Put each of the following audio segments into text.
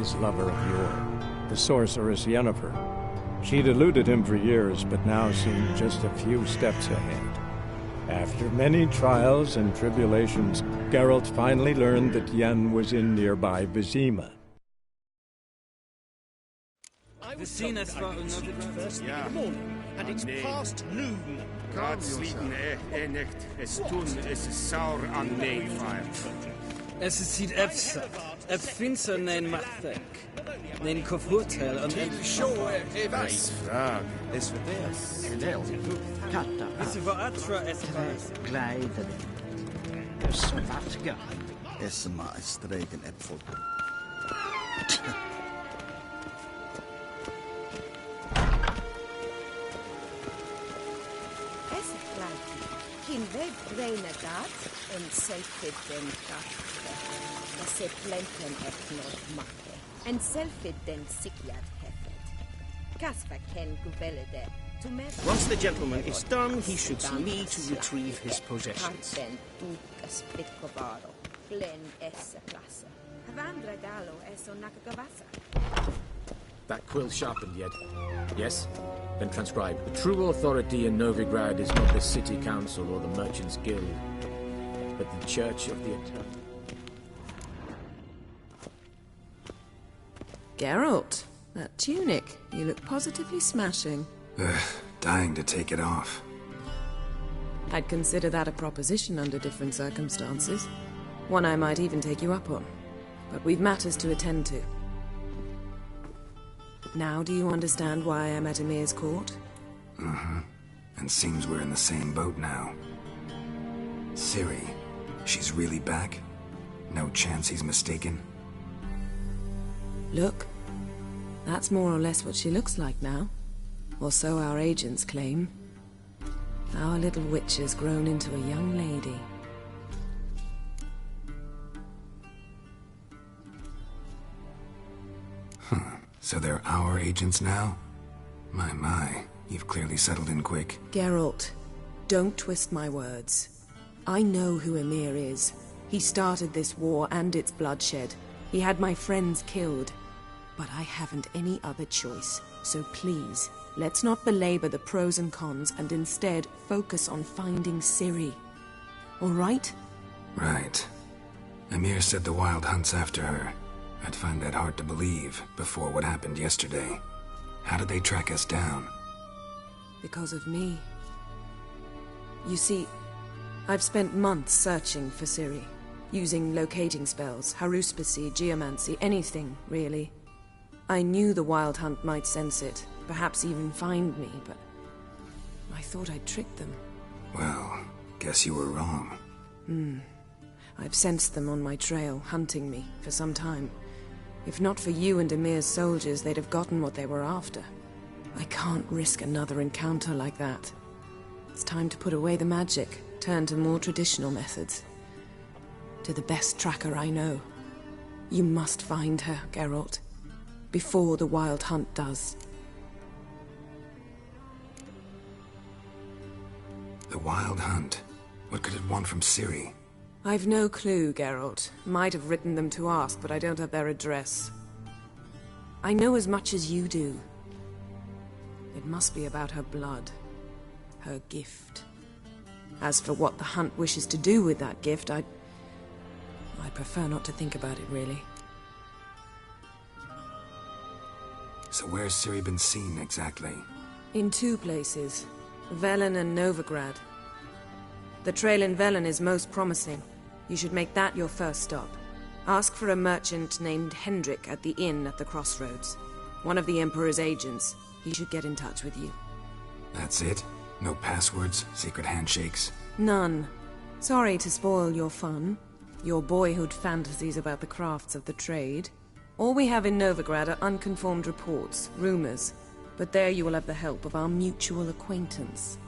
his lover of yore, the sorceress Yennefer. She'd eluded him for years, but now seemed just a few steps ahead. After many trials and tribulations, Geralt finally learned that Yen was in nearby Vizima. Vizina first thing in the morning, and it's past noon. Godsliten nicht, es tun, es ist sauer an Neefire. Es sieht efsa, finster nein Mathek, nein Kof Hotel und Was frag? Es verdeels, gedeel, katta, es war atra es glijden. Svartga. Es maar streken äpfel. Kin web reina dat en selfit den krachte. Da se plenten etnot makke. En selfit den sikiat hefet. Kasper ken guvelde. Once the gentleman is done, he should see me to retrieve his possessions. Kanten duka splitkobaro. Glen essa klasse. Havandra galo eso nakagavasa. That quill sharpened yet. Yes? Then transcribe. The true authority in Novigrad is not the city council or the merchants' guild, but the Church of the Eternal. Geralt, that tunic. You look positively smashing. Dying to take it off. I'd consider that a proposition under different circumstances. One I might even take you up on. But we've matters to attend to. Now do you understand why I'm at Emir's court? Mm-hmm. And seems we're in the same boat now. Ciri, she's really back? No chance he's mistaken? Look, that's more or less what she looks like now. Or so our agents claim. Our little witch has grown into a young lady. So they're our agents now? My, you've clearly settled in quick. Geralt, don't twist my words. I know who Emir is. He started this war and its bloodshed. He had my friends killed. But I haven't any other choice. So please, let's not belabor the pros and cons and instead focus on finding Ciri. All right? Right. Emir said the Wild Hunt's after her. I'd find that hard to believe before what happened yesterday. How did they track us down? Because of me. You see, I've spent months searching for Ciri, using locating spells, haruspicy, geomancy, anything, really. I knew the Wild Hunt might sense it, perhaps even find me, but I thought I'd tricked them. Well, guess you were wrong. I've sensed them on my trail, hunting me, for some time. If not for you and Emir's soldiers, they'd have gotten what they were after. I can't risk another encounter like that. It's time to put away the magic, turn to more traditional methods. To the best tracker I know. You must find her, Geralt. Before the Wild Hunt does. The Wild Hunt? What could it want from Ciri? I've no clue, Geralt. Might have written them to ask, but I don't have their address. I know as much as you do. It must be about her blood. Her gift. As for what the Hunt wishes to do with that gift, I'd prefer not to think about it, really. So where's Ciri been seen, exactly? In two places. Velen and Novigrad. The trail in Velen is most promising. You should make that your first stop. Ask for a merchant named Hendrik at the inn at the crossroads. One of the Emperor's agents. He should get in touch with you. That's it? No passwords, secret handshakes? None. Sorry to spoil your fun. Your boyhood fantasies about the crafts of the trade. All we have in Novigrad are unconfirmed reports, rumors. But there you will have the help of our mutual acquaintance.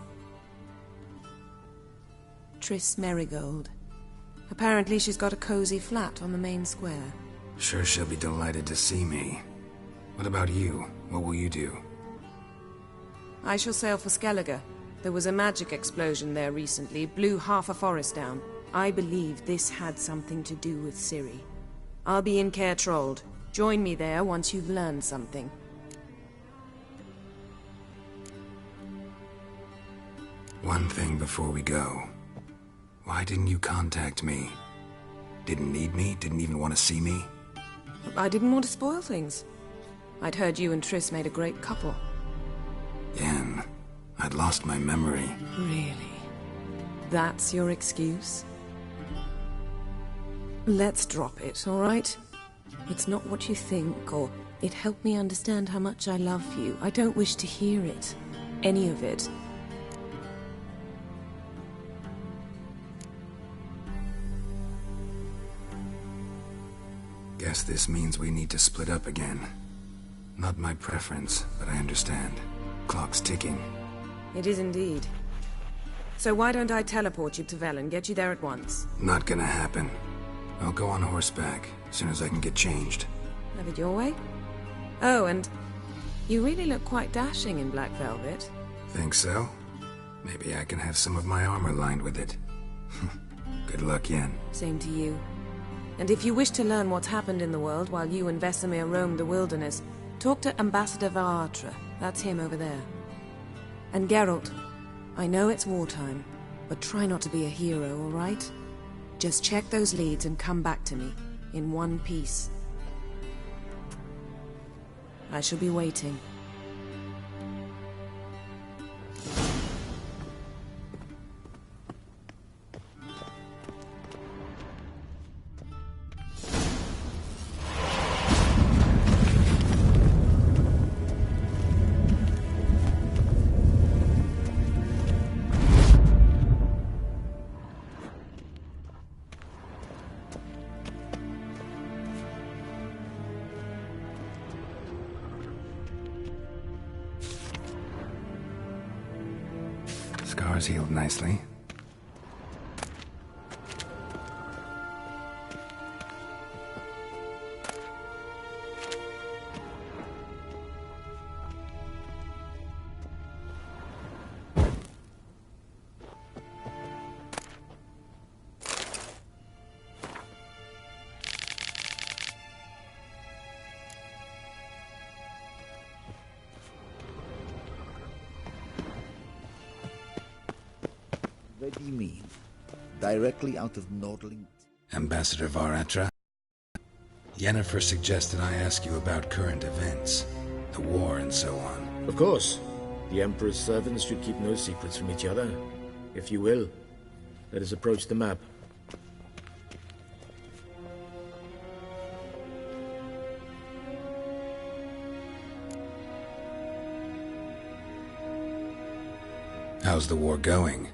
Triss Merigold. Apparently she's got a cozy flat on the main square. Sure she'll be delighted to see me. What about you? What will you do? I shall sail for Skellige. There was a magic explosion there recently, blew half a forest down. I believe this had something to do with Ciri. I'll be in Caer Trolde. Join me there once you've learned something. One thing before we go. Why didn't you contact me? Didn't need me? Didn't even want to see me? I didn't want to spoil things. I'd heard you and Triss made a great couple. Yen, I'd lost my memory. Really? That's your excuse? Let's drop it, all right? It's not what you think, or it helped me understand how much I love you. I don't wish to hear it. Any of it. Guess this means we need to split up again. Not my preference, but I understand. Clock's ticking. It is indeed. So why don't I teleport you to Velen, get you there at once? Not gonna happen. I'll go on horseback, as soon as I can get changed. Have it your way? Oh, and you really look quite dashing in black velvet. Think so? Maybe I can have some of my armor lined with it. Good luck, Yen. Same to you. And if you wish to learn what's happened in the world while you and Vesemir roamed the wilderness, talk to Ambassador Varatra. That's him over there. And Geralt, I know it's wartime, but try not to be a hero, all right? Just check those leads and come back to me, in one piece. I shall be waiting. Scars healed nicely. What do you mean? Directly out of Nordling? Ambassador Varatra? Yennefer suggested I ask you about current events, the war and so on. Of course. The Emperor's servants should keep no secrets from each other. If you will, let us approach the map. How's the war going?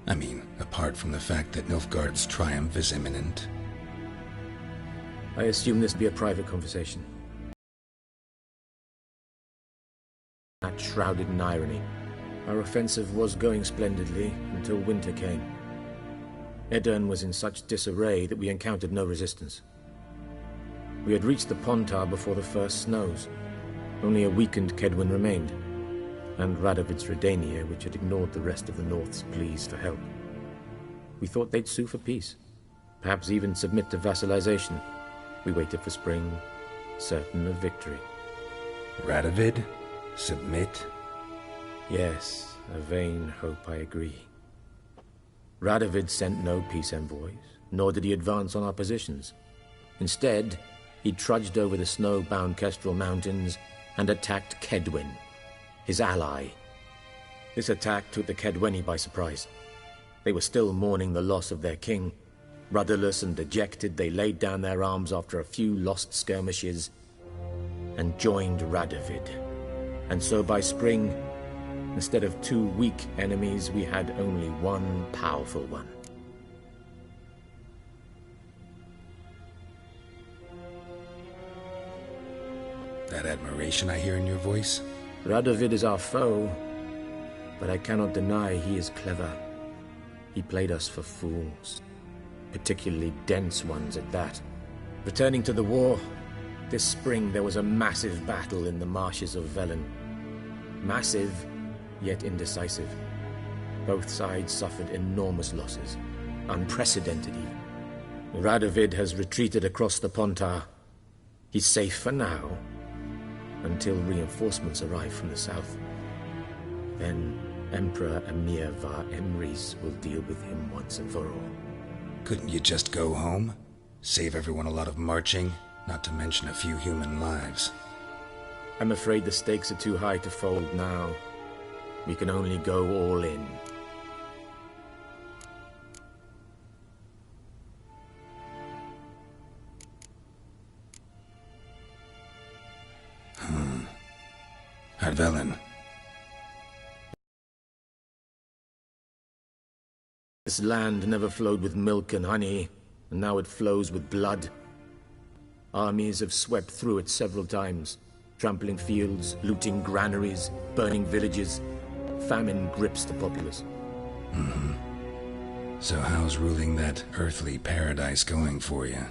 I mean, apart from the fact that Nilfgaard's triumph is imminent. I assume this to be a private conversation. That shrouded in irony. Our offensive was going splendidly until winter came. Aedirn was in such disarray that we encountered no resistance. We had reached the Pontar before the first snows. Only a weakened Kaedwen remained, and Radovid's Redania, which had ignored the rest of the North's pleas for help. We thought they'd sue for peace, perhaps even submit to vassalization. We waited for spring, certain of victory. Radovid? Submit? Yes, a vain hope, I agree. Radovid sent no peace envoys, nor did he advance on our positions. Instead, he trudged over the snow-bound Kestrel Mountains and attacked Kaedwen, his ally. This attack took the Kaedweni by surprise. They were still mourning the loss of their king. Rudderless and dejected, they laid down their arms after a few lost skirmishes and joined Radovid. And so by spring, instead of two weak enemies, we had only one powerful one. That admiration I hear in your voice? Radovid is our foe, but I cannot deny he is clever. He played us for fools, particularly dense ones at that. Returning to the war, this spring there was a massive battle in the marshes of Velen. Massive, yet indecisive. Both sides suffered enormous losses, unprecedented even. Radovid has retreated across the Pontar, He's safe for now, until reinforcements arrive from the south. Then Emperor Emir var Emrys will deal with him once and for all. Couldn't you just go home? Save everyone a lot of marching, not to mention a few human lives. I'm afraid the stakes are too high to fold now. We can only go all in. Ardvelen. This land never flowed with milk and honey, and now it flows with blood. Armies have swept through it several times, trampling fields, looting granaries, burning villages. Famine grips the populace. So how's ruling that earthly paradise going for you?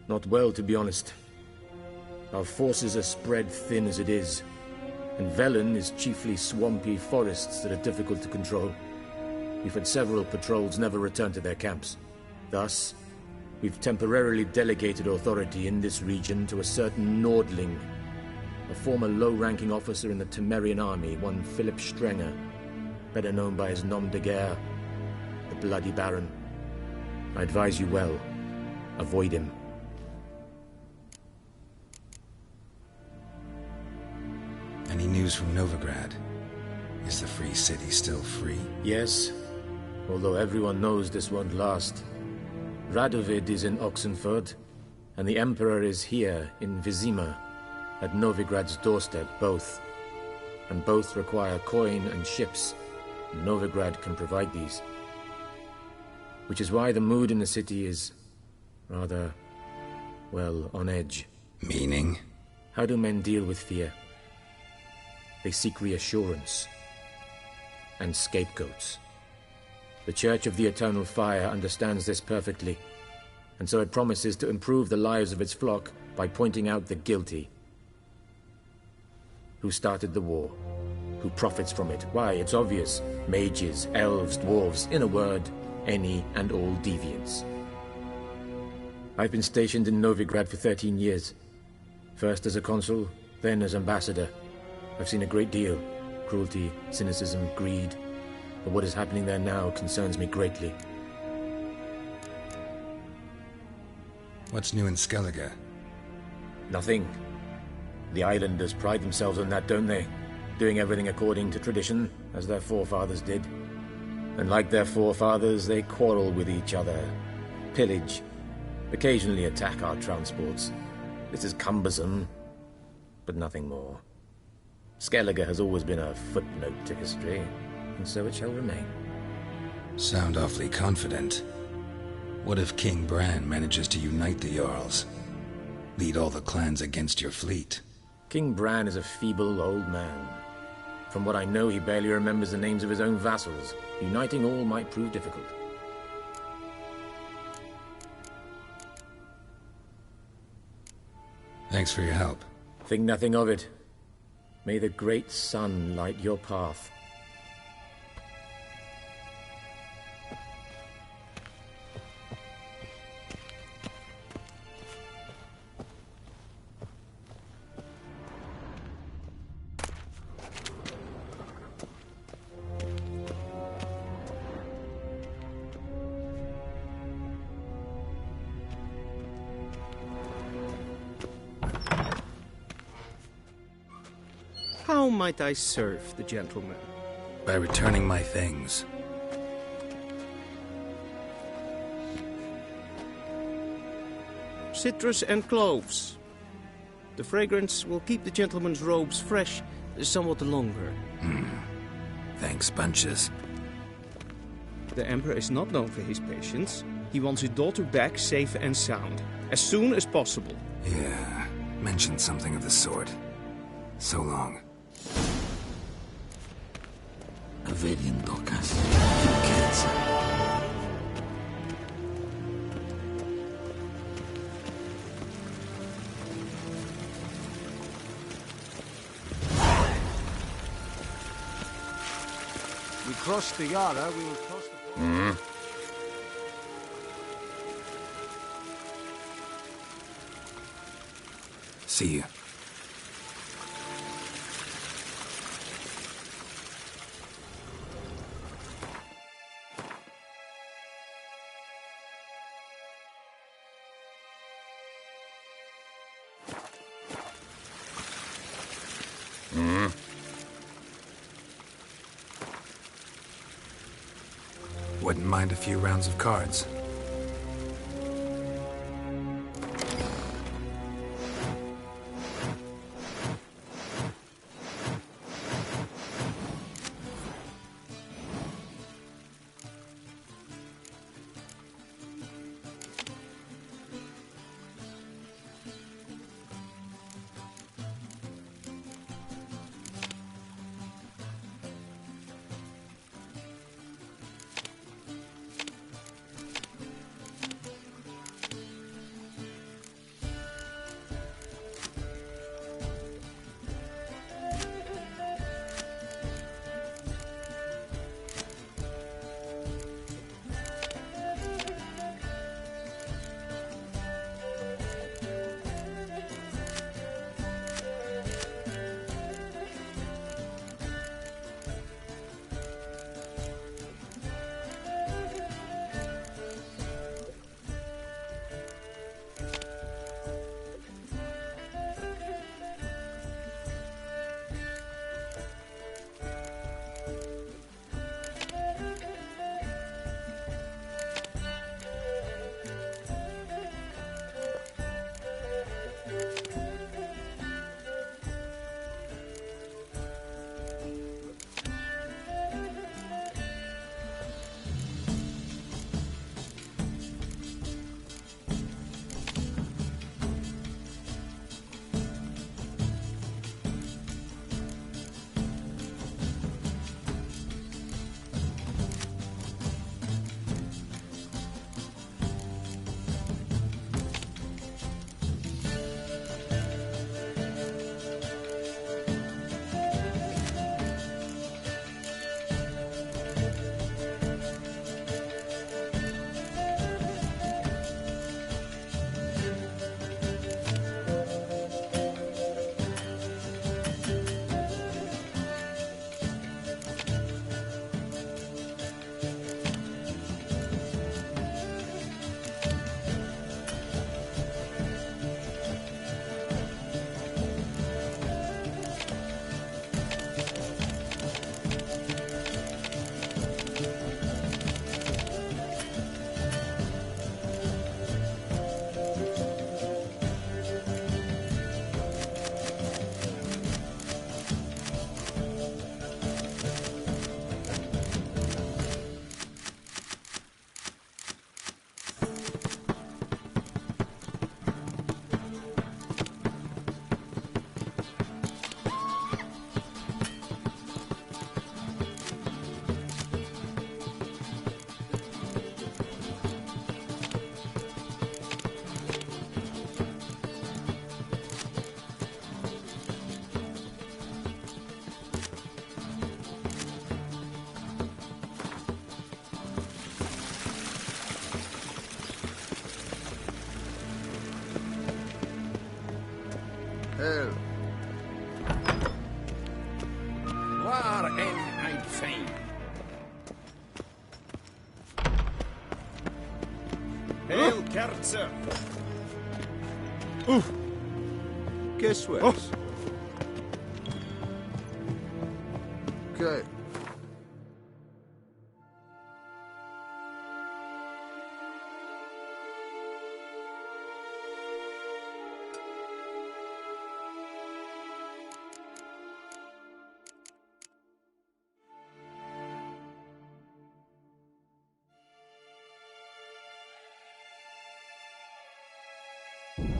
Not well, to be honest. Our forces are spread thin as it is, and Velen is chiefly swampy forests that are difficult to control. We've had several patrols never return to their camps. Thus, we've temporarily delegated authority in this region to a certain Nordling, a former low-ranking officer in the Temerian army, one Philip Strenger, better known by his nom de guerre, the Bloody Baron. I advise you well. Avoid him. Any news from Novigrad? Is the Free City still free? Yes, although everyone knows this won't last. Radovid is in Oxenford, and the Emperor is here in Vizima, at Novigrad's doorstep, both. And both require coin and ships. Novigrad can provide these. Which is why the mood in the city is rather, well, on edge. Meaning? How do men deal with fear? They seek reassurance and scapegoats. The Church of the Eternal Fire understands this perfectly, and so it promises to improve the lives of its flock by pointing out the guilty. Who started the war? Who profits from it? Why, it's obvious. Mages, elves, dwarves, in a word, any and all deviants. I've been stationed in Novigrad for 13 years. First as a consul, then as ambassador. I've seen a great deal. Cruelty, cynicism, greed. But what is happening there now concerns me greatly. What's new in Skellige? Nothing. The islanders pride themselves on that, don't they? Doing everything according to tradition, as their forefathers did. And like their forefathers, they quarrel with each other, pillage, occasionally attack our transports. This is cumbersome, but nothing more. Skellige has always been a footnote to history, and so it shall remain. Sound awfully confident. What if King Bran manages to unite the Jarls? Lead all the clans against your fleet? King Bran is a feeble old man. From what I know, he barely remembers the names of his own vassals. Uniting all might prove difficult. Thanks for your help. Think nothing of it. May the great sun light your path. How might I serve the gentleman? By returning my things. Citrus and cloves. The fragrance will keep the gentleman's robes fresh somewhat longer. Thanks, bunches. The Emperor is not known for his patience. He wants his daughter back safe and sound, as soon as possible. Yeah, mentioned something of the sort. So long. Averian Docas. Kids. We cross the Yara, we will cross the... See you. Wouldn't mind a few rounds of cards. Hell. Waar en uitveen. Heel kertse. Oef. Guess what? Okay.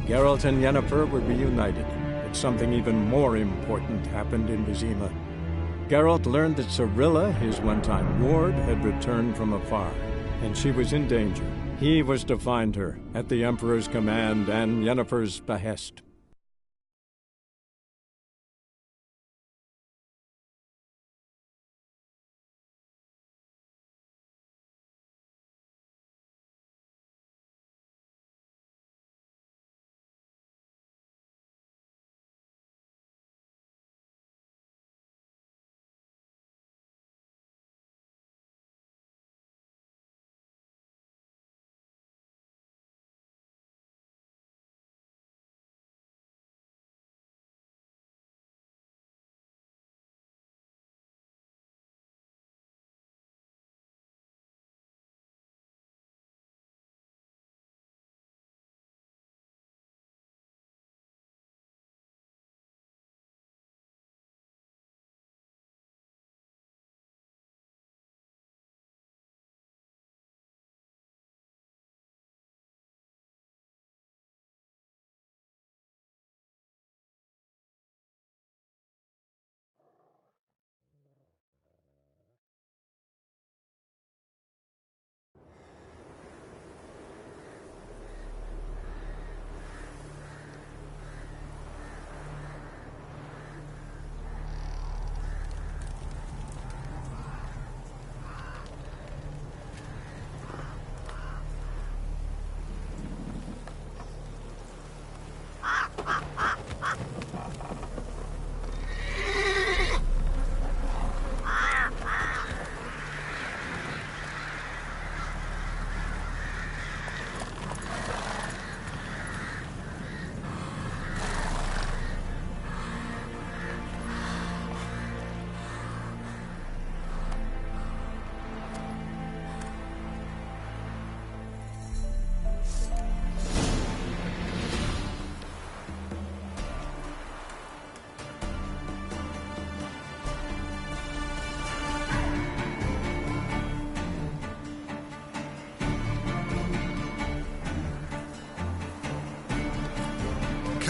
Geralt and Yennefer were reunited, but something even more important happened in Vizima. Geralt learned that Cirilla, his one-time ward, had returned from afar, and she was in danger. He was to find her, at the Emperor's command and Yennefer's behest.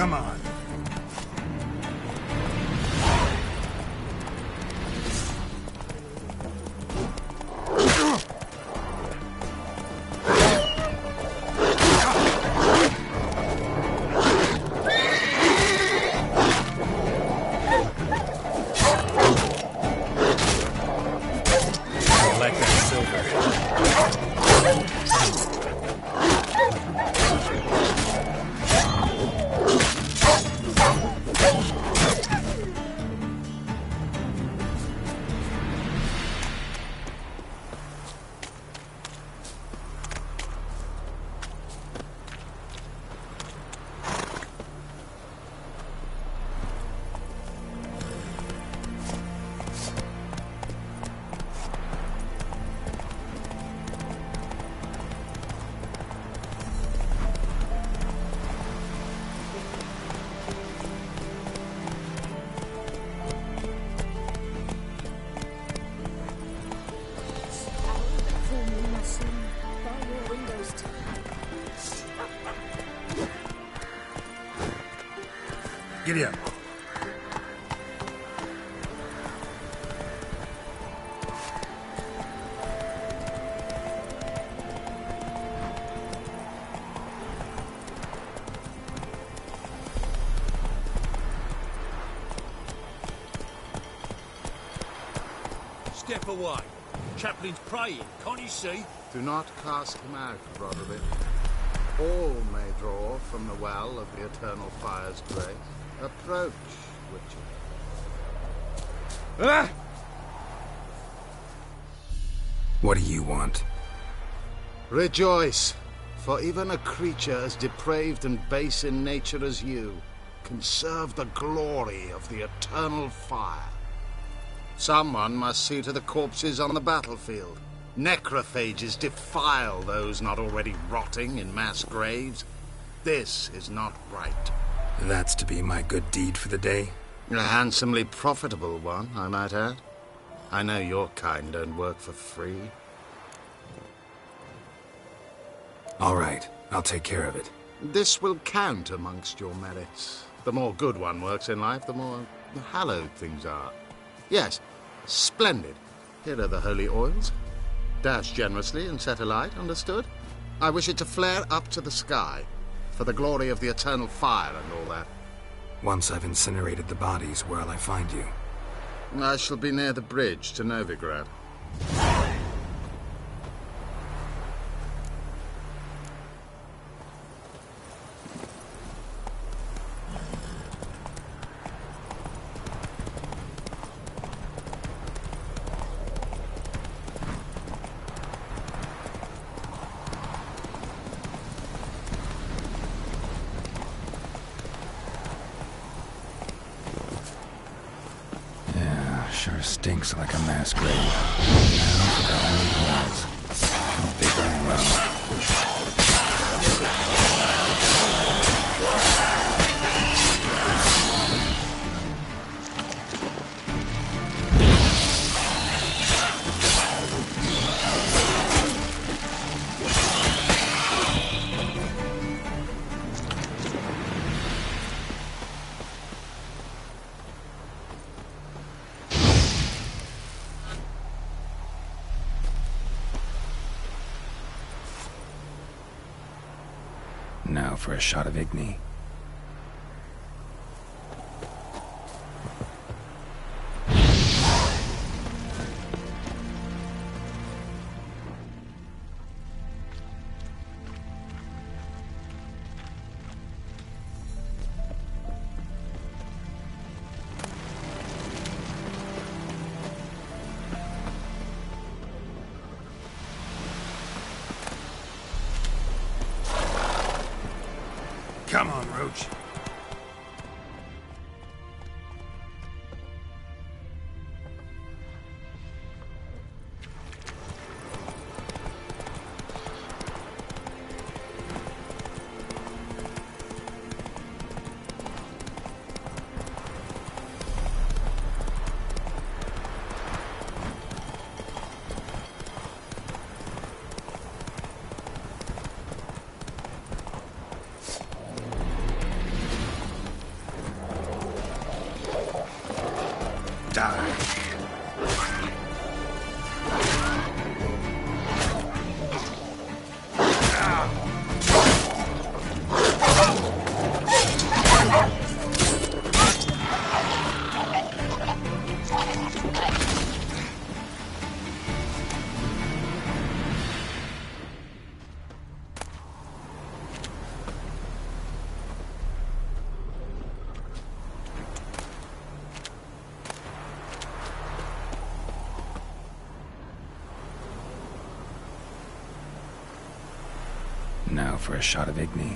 Come on. Giddy up. Step away. Chaplain's praying, can't you see? Do not cast him out, Roderick. All may draw from the well of the Eternal Fire's grace. Approach, Witcher. Ah! What do you want? Rejoice, for even a creature as depraved and base in nature as you can serve the glory of the Eternal Fire. Someone must see to the corpses on the battlefield. Necrophages defile those not already rotting in mass graves. This is not right. That's to be my good deed for the day? A handsomely profitable one, I might add. I know your kind don't work for free. All right, I'll take care of it. This will count amongst your merits. The more good one works in life, the more hallowed things are. Yes, splendid. Here are the holy oils. Dash generously and set alight, understood? I wish it to flare up to the sky, for the glory of the Eternal Fire and all that. Once I've incinerated the bodies, where'll I find you? I shall be near the bridge to Novigrad. Sure stinks like a mass grave. Now for the holy wells. Hope they burn well. Now for a shot of Igni. Come on, Roach. Die. Now for a shot of Igni.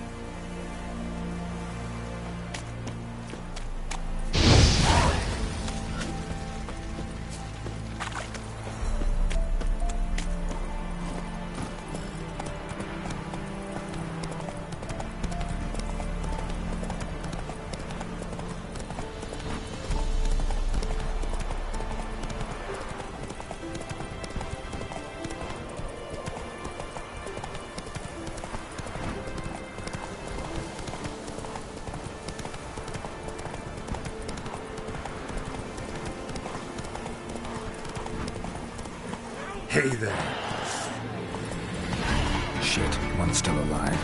Hey there. Shit, one's still alive.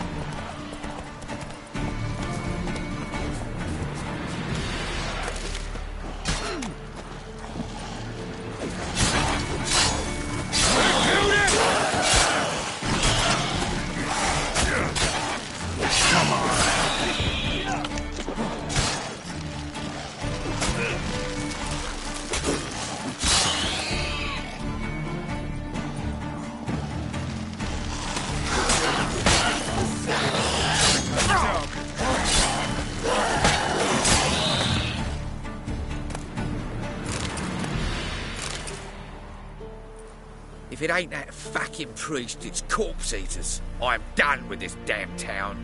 If it ain't that fucking priest, it's corpse eaters. I'm done with this damn town.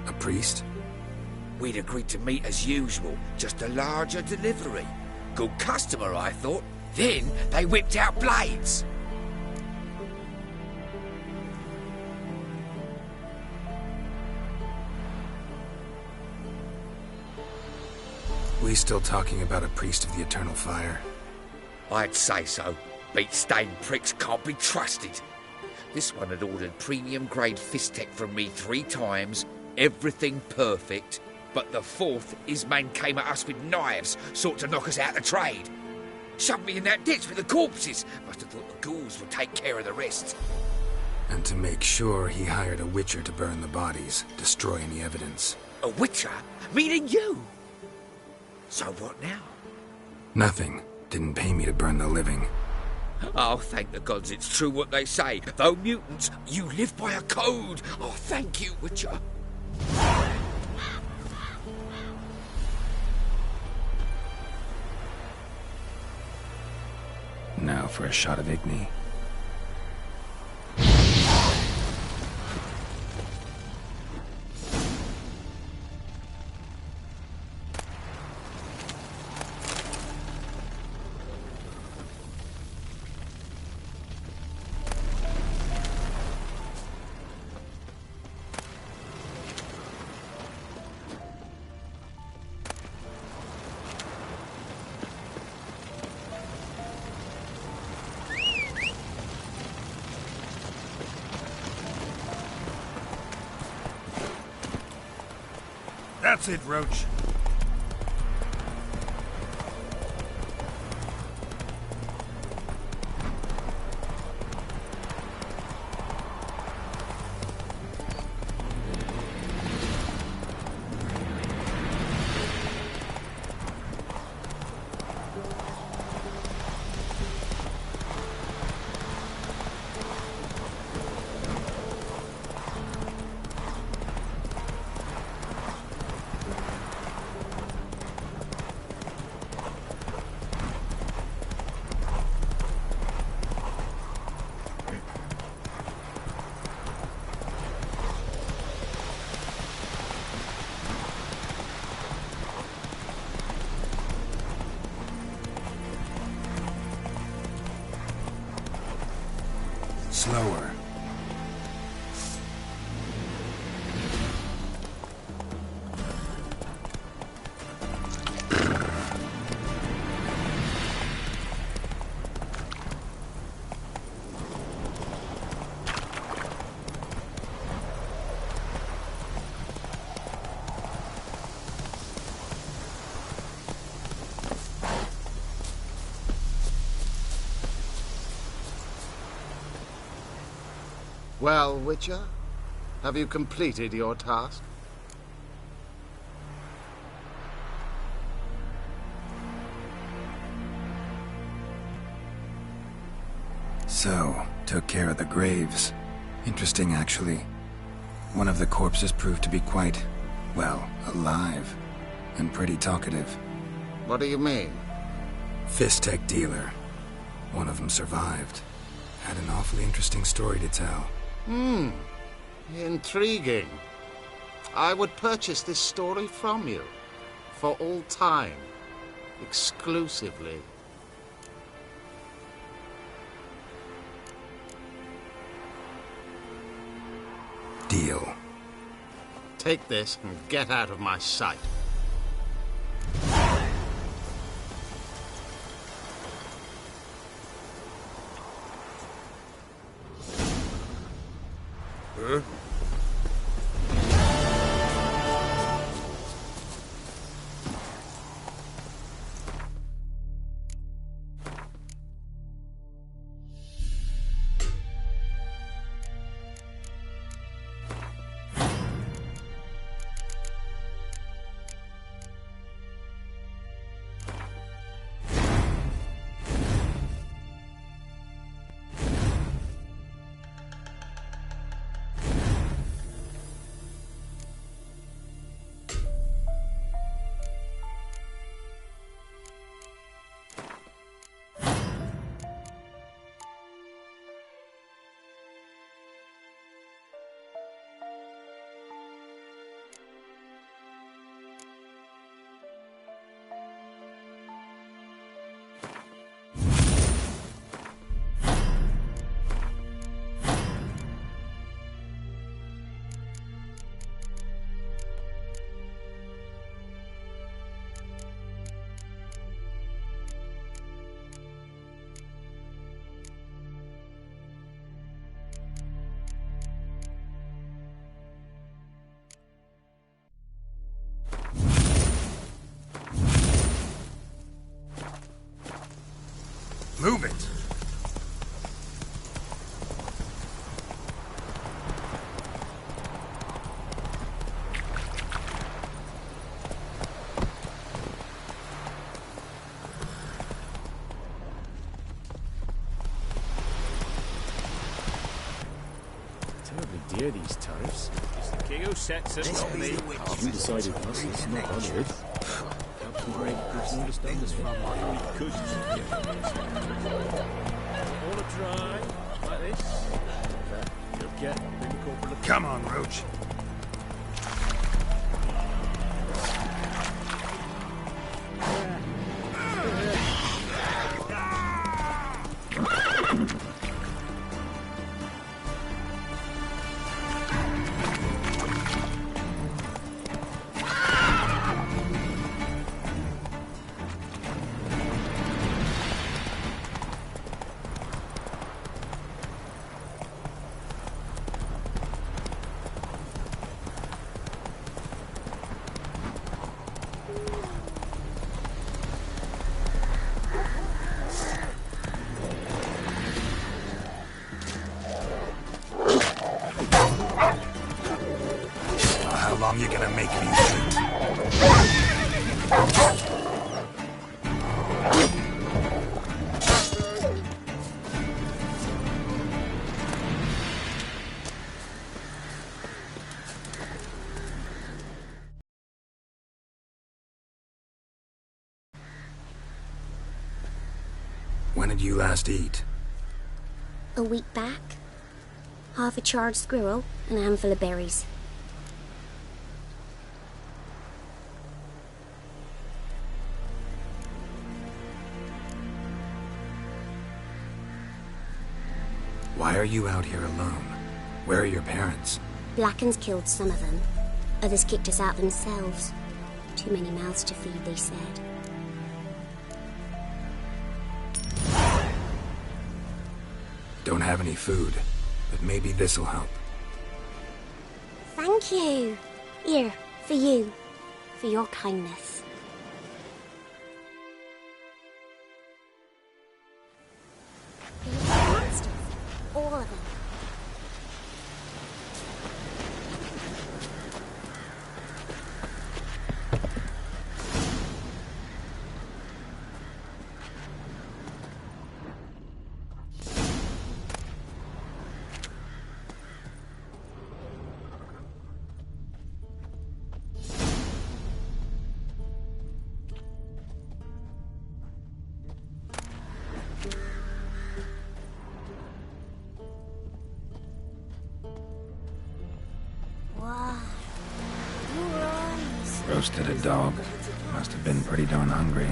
A priest? We'd agreed to meet as usual, just a larger delivery. Good customer, I thought. Then they whipped out blades. We still talking about a priest of the Eternal Fire? I'd say so. Beat-stained pricks can't be trusted. This one had ordered premium-grade fist-tech from me 3 times, everything perfect, but the 4th, his man came at us with knives, sought to knock us out of trade. Shoved me in that ditch with the corpses. Must have thought the ghouls would take care of the rest. And to make sure, he hired a witcher to burn the bodies, destroy any evidence. A witcher? Meaning you? So what now? Nothing. Didn't pay me to burn the living. Oh, thank the gods it's true what they say. Though mutants, you live by a code. Oh, thank you, Witcher. Now for a shot of Igni. That's it, Roach. Slower. Well, Witcher, have you completed your task? So, took care of the graves. Interesting, actually. One of the corpses proved to be quite, well, alive. And pretty talkative. What do you mean? Fistech dealer. One of them survived. Had an awfully interesting story to tell. Intriguing. I would purchase this story from you. For all time. Exclusively. Deal. Take this and get out of my sight. Huh? Move it! Terribly dear, these tariffs. It's the king who sets us, not me. You decided us, it's not honored. Captain Greg doesn't understand this one. Could all a try, like this. You'll get the corporal. Come on, Roach. How long you gonna make me wait? When did you last eat? A week back. Half a charred squirrel and a handful of berries. Why are you out here alone? Where are your parents? Blackens killed some of them. Others kicked us out themselves. Too many mouths to feed, they said. Don't have any food, but maybe this'll help. Thank you. Here, for you. For your kindness. Monsters. All of them. Roasted a dog. Must have been pretty darn hungry.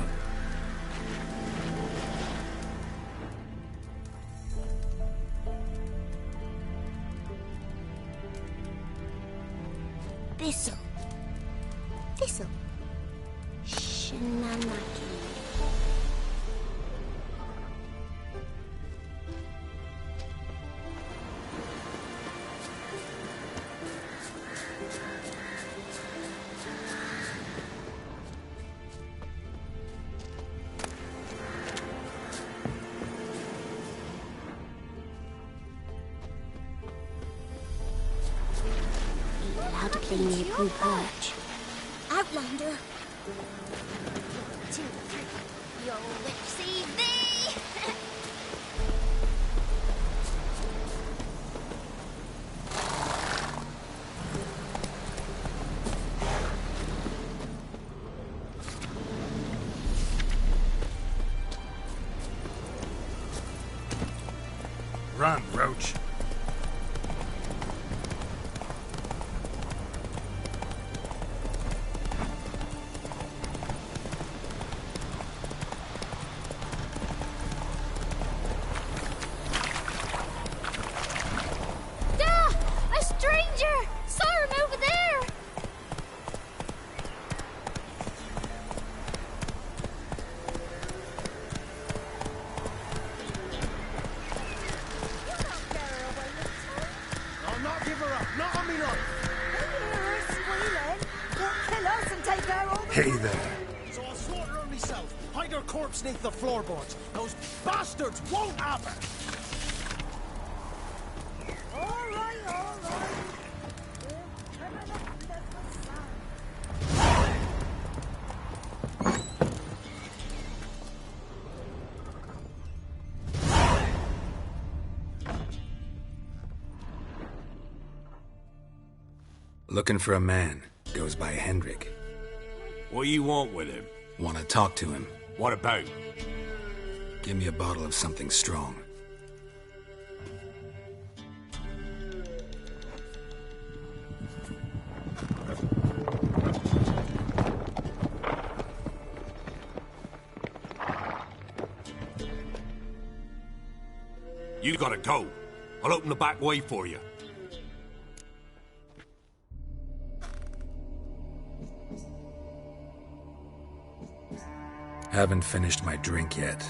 Thistle. Thistle. Shinamaki. How to clean your poo perch. Outlander. 1, 2, 3. You'll receive thee. Run, Roach. A stranger! Saw him over there! I'll not give her up. Not on me life. Hear her squealing. Don't kill us and take her all the Hey there. So I'll slaughter her myself. Hide her corpse beneath the floorboards. Those bastards won't have her. All right, all right. Looking for a man. Goes by Hendrik. What do you want with him? Want to talk to him. What about? Give me a bottle of something strong. You gotta go. I'll open the back way for you. Haven't finished my drink yet.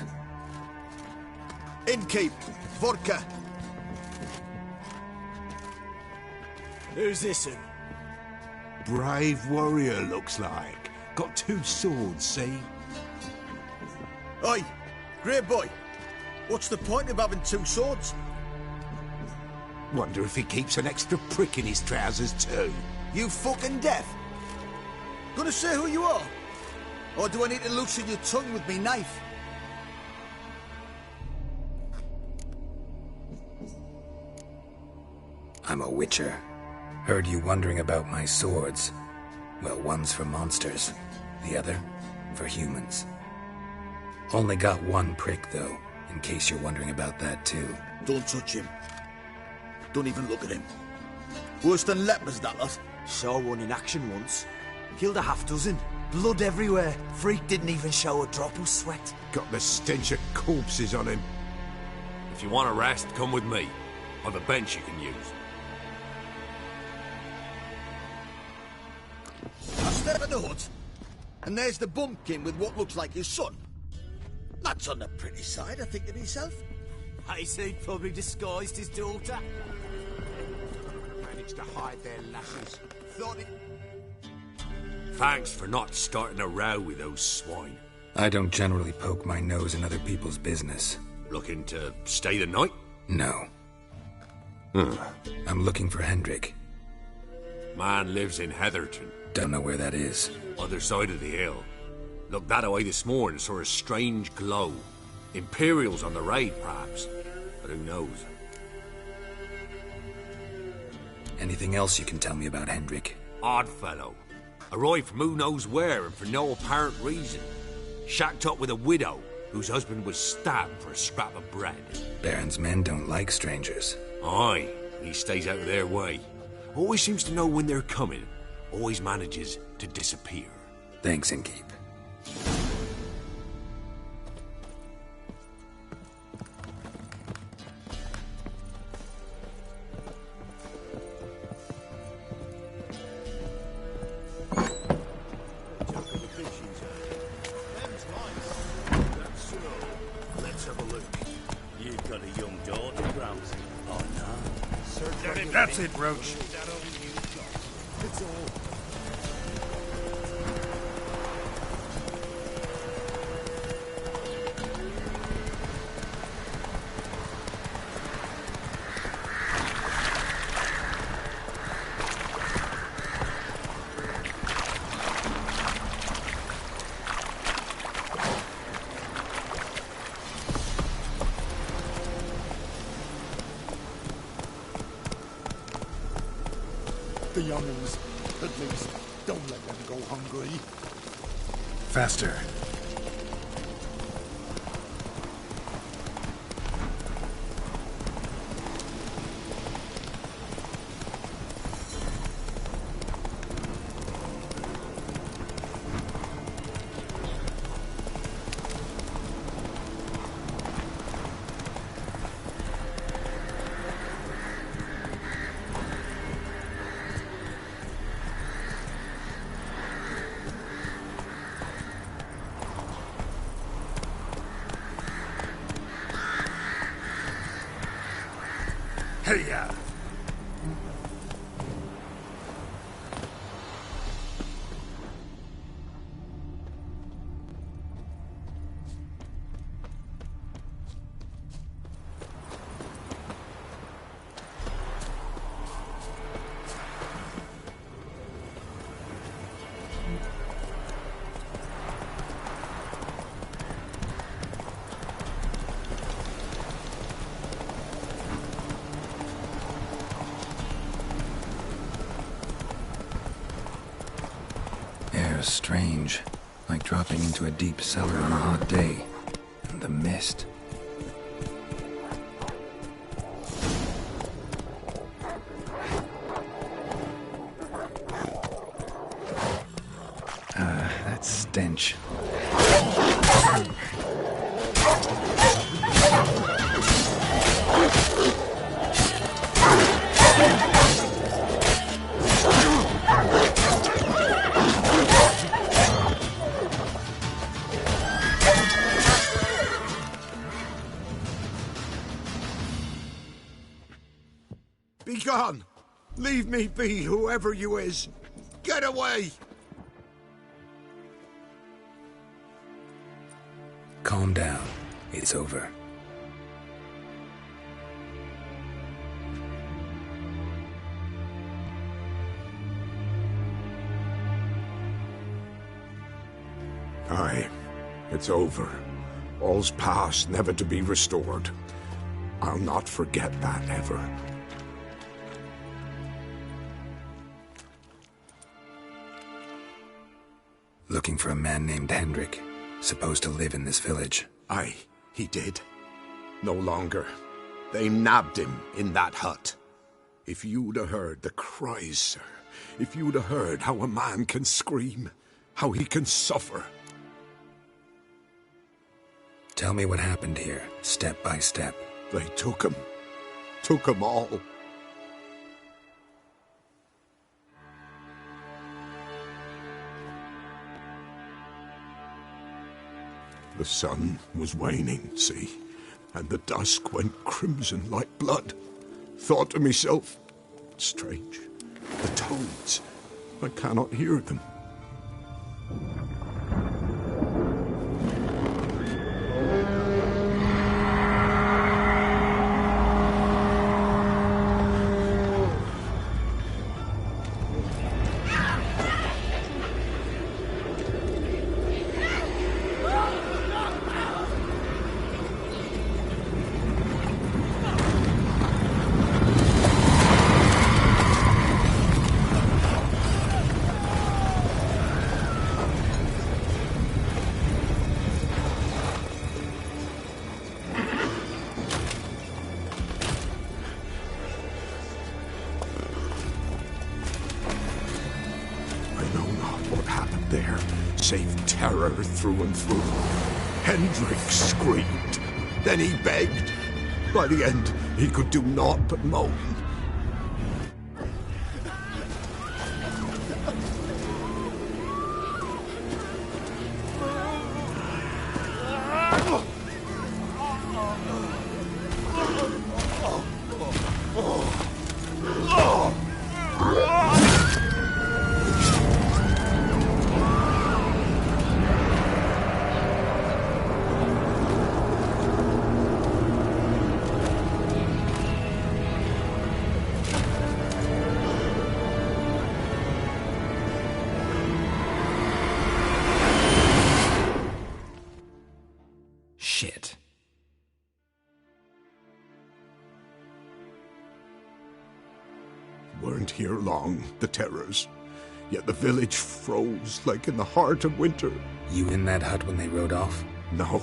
Innkeep, vodka. Who's this in? Brave warrior, looks like. Got 2 swords, see? Oi, Grey Boy. What's the point of having 2 swords? Wonder if he keeps an extra prick in his trousers, too. You fucking deaf? Gonna say who you are? Or do I need to loosen your tongue with me knife? I'm a witcher. Heard you wondering about my swords. Well, one's for monsters, the other for humans. Only got 1 prick, though, in case you're wondering about that, too. Don't touch him. Don't even look at him. Worse than lepers, that lot. Saw one in action once. Killed a half-dozen. Blood everywhere. Freak didn't even show a drop of sweat. Got the stench of corpses on him. If you want a rest, come with me. I've a bench you can use. I step in the hut, and there's the bumpkin with what looks like his son. That's on the pretty side, I think to myself. I say probably disguised his daughter. Managed to hide their lashes. Thought it... Thanks for not starting a row with those swine. I don't generally poke my nose in other people's business. Looking to stay the night? No. I'm looking for Hendrik. Man lives in Heatherton. Don't know where that is. Other side of the hill. Looked that away this morning, saw a strange glow. Imperials on the raid, perhaps. But who knows? Anything else you can tell me about Hendrik? Odd fellow. Arrived from who knows where and for no apparent reason. Shacked up with a widow whose husband was stabbed for a scrap of bread. Baron's men don't like strangers. Aye, he stays out of their way. Always seems to know when they're coming. Always manages to disappear. Thanks, Inkeep. Let's have a look. You've got a young daughter, Ramsay. Oh, no. That's it, Roach. It's all. The young'uns, at least, don't let them go hungry. Faster. Hey-ya! Air's strange, like dropping into a deep cellar on a hot day. And the mist. That stench. Be gone! Leave me be, whoever you is! Get away! Calm down. It's over. Aye, it's over. All's past, never to be restored. I'll not forget that ever. Looking for a man named Hendrik, supposed to live in this village. Aye, he did. No longer. They nabbed him in that hut. If you'd have heard the cries, sir, if you'd have heard how a man can scream, how he can suffer. Tell me what happened here, step by step. They took him all. The sun was waning, see, and the dusk went crimson like blood. Thought to myself, strange, the toads, I cannot hear them. safe terror through and through. Hendrik screamed. Then he begged. By the end, he could do naught but moan. Shit. Weren't here long, the terrors. Yet the village froze like in the heart of winter. You in that hut when they rode off? No,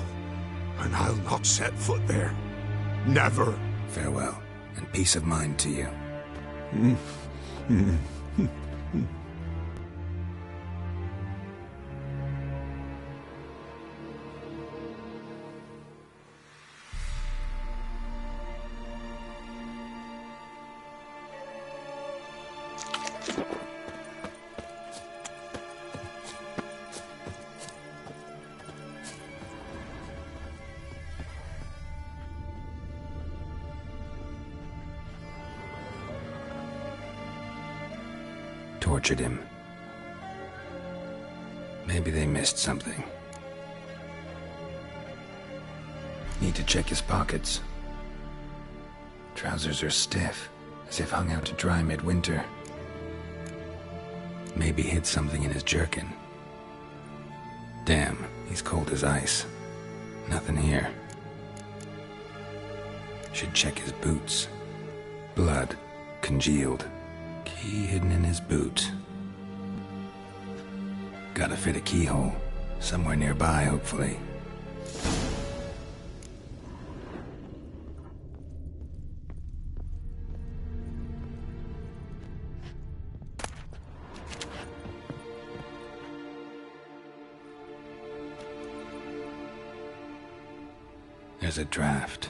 and I'll not set foot there. Never. Farewell, and peace of mind to you. Tortured him. Maybe they missed something. Need to check his pockets. Trousers are stiff, as if hung out to dry midwinter. Maybe hid something in his jerkin. Damn, he's cold as ice. Nothing here. Should check his boots. Blood, congealed. Key hidden in his boot. Gotta fit a keyhole. Somewhere nearby, hopefully. There's a draft.